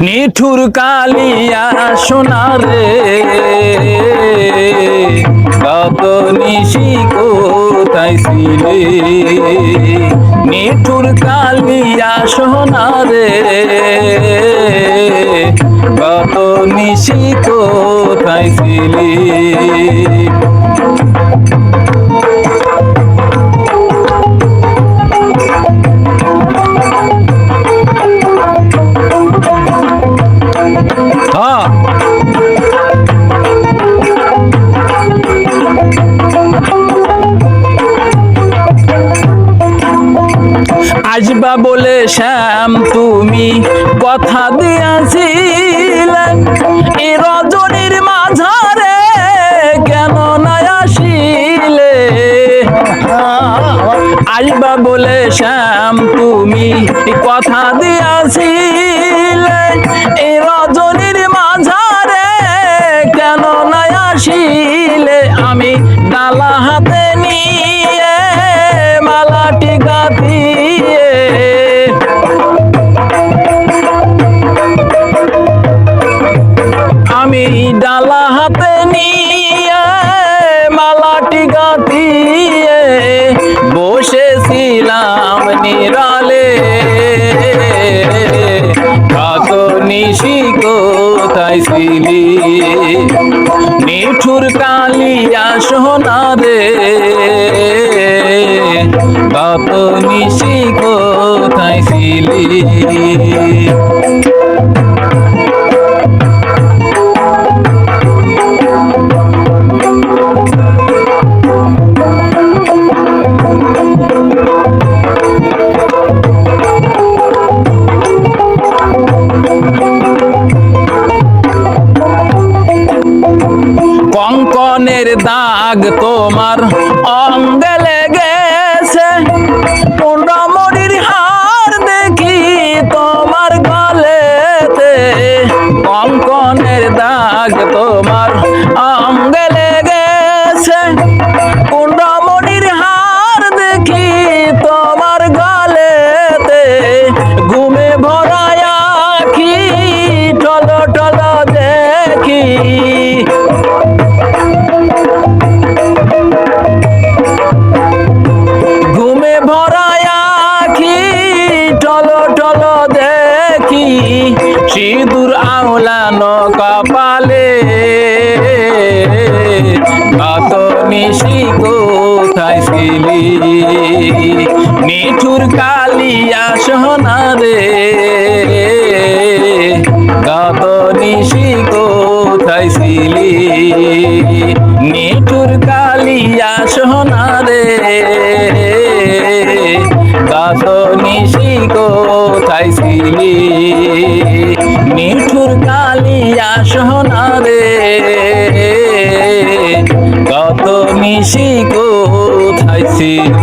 নিঠুর কালিয়া সোনারে কত নিশি কোথায় ছিলে নিঠুর কালিয়া সোনারে কত নিশি কোথায় ছিলে আসবা বলে শ্যাম তুমি কথা দিয়াছিলে এই রজনীর মাঝারে কেন না আসিলে আসবা বলে শ্যাম তুমি কথা দিয়াছিলে এই রজনীর মাঝারে কেন না আসিলে আমি ডালা হাতে নিয়ে মালাটি গাঁথিয়ে আমি ডালা হাতে নিয়ে মালাটি গাঁথিয়ে বসেছিলাম নিরালে কত নিশি কোথায় ছিলি নিঠুর কালিয়া সোনারে কত নিশি কোথায় ছিলি কঙ্কনের দাগ তোমার অঙ্গে লেগেছে রমণীর হার দেখি তোমার গলেতে কঙ্কনের দাগ তোমার অঙ্গে লেগেছে রমণীর হার দেখি তোমার গলেতে ঘুমে ভরা আখি টল টল দেখি ঘুমে ভরা আখি টল টল দেখি সিঁদুর আওলানো কপালে কত নিশি কোথায় ছিলি নিঠুর কালিয়া সোনারে কত নিশি কোথায় ছিলি নিঠুর কালিয়া সোনারে কত নিশি কোথায় ছিলি নিঠুর কালিয়া সোনারে কত নিশি কোথায় ছিলি।